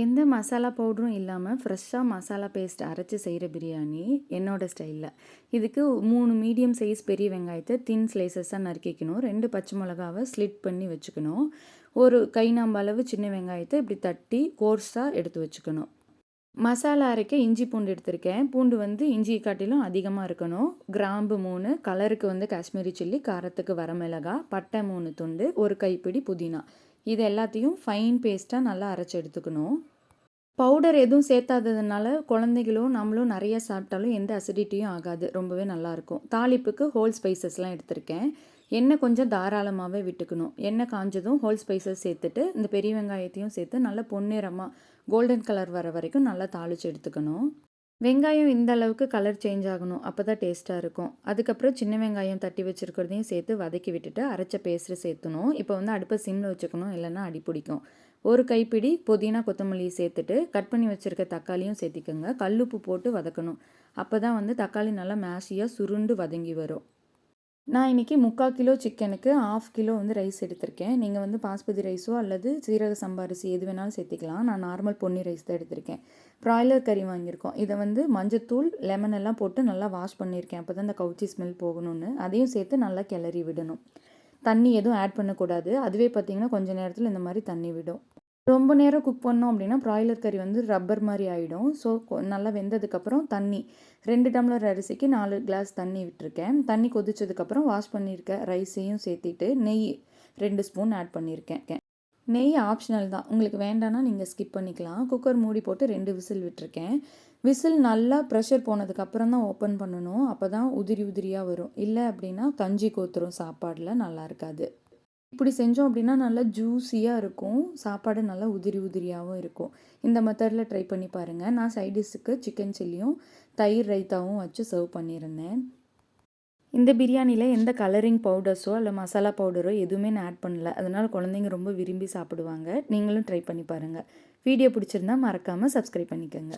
எந்த மசாலா பவுடரும் இல்லாமல் ஃப்ரெஷ்ஷாக மசாலா பேஸ்ட் அரைச்சி செய்கிற பிரியாணி என்னோடய ஸ்டைலில். இதுக்கு 3 மீடியம் சைஸ் பெரிய வெங்காயத்தை தின் ஸ்லைசஸாக நறுக்கிக்கணும். 2 பச்சை மிளகாவை ஸ்லிட் பண்ணி வச்சுக்கணும். ஒரு கை நாம்பு அளவு சின்ன வெங்காயத்தை இப்படி தட்டி கோர்ஸாக எடுத்து வச்சுக்கணும். மசாலா அரைக்க இஞ்சி பூண்டு எடுத்திருக்கேன். பூண்டு வந்து இஞ்சியை காட்டிலும் அதிகமாக இருக்கணும். கிராம்பு 3, கலருக்கு வந்து காஷ்மீரி சில்லி, காரத்துக்கு வரமிளகா, பட்டை 3 துண்டு, ஒரு கைப்பிடி புதினா. இது எல்லாத்தையும் ஃபைன் பேஸ்ட்டாக நல்லா அரைச்சி எடுத்துக்கணும். பவுடர் எதுவும் சேர்த்தாததுனால குழந்தைகளோ நம்மளும் நிறைய சாப்பிட்டாலும் எந்த அசிடிட்டியும் ஆகாது. ரொம்பவே நல்லாயிருக்கும். தாளிப்புக்கு ஹோல் ஸ்பைசஸ்லாம் எடுத்திருக்கேன். எண்ணெய் கொஞ்சம் தாராளமாகவே விட்டுக்கணும். எண்ணெய் காஞ்சதும் ஹோல் ஸ்பைசஸ் சேர்த்துட்டு இந்த பெரிய வெங்காயத்தையும் சேர்த்து நல்லா பொன்னிறமாக கோல்டன் கலர் வர வரைக்கும் நல்லா தாளித்து எடுத்துக்கணும். வெங்காயம் இந்த அளவுக்கு கலர் சேஞ்ச் ஆகணும். அப்போ தான் டேஸ்ட்டாக இருக்கும். அதுக்கப்புறம் சின்ன வெங்காயம் தட்டி வச்சுருக்கிறதையும் சேர்த்து வதக்கி விட்டுட்டு அரைச்ச பேஸ்ட்டு சேர்த்துணும். இப்போ வந்து அடுப்பை சிம்மில் வச்சுக்கணும், இல்லைன்னா அடி பிடிக்கும். ஒரு கைப்பிடி புதினா கொத்தமல்லி சேர்த்துட்டு கட் பண்ணி வச்சுருக்க தக்காளியும் சேர்த்திக்கோங்க. கல்லுப்பு போட்டு வதக்கணும். அப்போ தான் வந்து தக்காளி நல்லா மேஷியாக சுருண்டு வதங்கி வரும். நான் இன்றைக்கி 3/4 கிலோ சிக்கனுக்கு 1/2 கிலோ வந்து ரைஸ் எடுத்திருக்கேன். நீங்கள் வந்து பாஸ்மதி ரைஸோ அல்லது சீரக சம்பா அரிசி எது வேணாலும் சேர்த்திக்கலாம். நான் நார்மல் பொன்னி ரைஸ் தான் எடுத்திருக்கேன். ப்ராய்லர் கறி வாங்கியிருக்கோம். இதை வந்து மஞ்சத்தூள் லெமன் எல்லாம் போட்டு நல்லா வாஷ் பண்ணியிருக்கேன். அப்போ தான் இந்த கவுச்சி ஸ்மெல் போகணும்னு. அதையும் சேர்த்து நல்லா கிளறி விடணும். தண்ணி எதுவும் ஆட் பண்ணக்கூடாது. அதுவே பார்த்திங்கன்னா கொஞ்சம் நேரத்தில் இந்த மாதிரி தண்ணி விடும். ரொம்ப நேரம் குக் பண்ணோம் அப்படின்னா ப்ராய்லர் கறி வந்து ரப்பர் மாதிரி ஆகிடும். ஸோ நல்லா வெந்ததுக்கப்புறம் தண்ணி 2 டம்ளர் அரிசிக்கு 4 கிளாஸ் தண்ணி விட்டுருக்கேன். தண்ணி கொதிச்சதுக்கப்புறம் வாஷ் பண்ணியிருக்க ரைஸையும் சேர்த்திட்டு நெய் 2 ஸ்பூன் ஆட் பண்ணியிருக்கேன். நெய் ஆப்ஷனல் தான். உங்களுக்கு வேண்டான்னா நீங்கள் ஸ்கிப் பண்ணிக்கலாம். குக்கர் மூடி போட்டு 2 விசில் விட்டுருக்கேன். விசில் நல்லா ப்ரெஷர் போனதுக்கப்புறம் தான் ஓப்பன் பண்ணணும். அப்போ தான் உதிரி உதிரியாக வரும். இல்லை அப்படின்னா கஞ்சி கோத்துரும், சாப்பாடில் நல்லா இருக்காது. இப்படி செஞ்சோம் அப்படின்னா நல்லா ஜூஸியாக இருக்கும். சாப்பாடு நல்லா உதிரி உதிரியாகவும் இருக்கும். இந்த மெத்தடில் ட்ரை பண்ணி பாருங்கள். நான் சைட் டிஷ்ஷுக்கு சிக்கன் சில்லியும் தயிர் ரைத்தாவும் வச்சு சர்வ் பண்ணியிருந்தேன். இந்த பிரியாணியில் எந்த கலரிங் பவுடர்ஸோ இல்லை மசாலா பவுடரோ எதுவுமே நான் ஆட் பண்ணல. அதனால் குழந்தைங்க ரொம்ப விரும்பி சாப்பிடுவாங்க. நீங்களும் ட்ரை பண்ணி பாருங்கள். வீடியோ பிடிச்சிருந்தா மறக்காமல் சப்ஸ்கிரைப் பண்ணிக்கோங்க.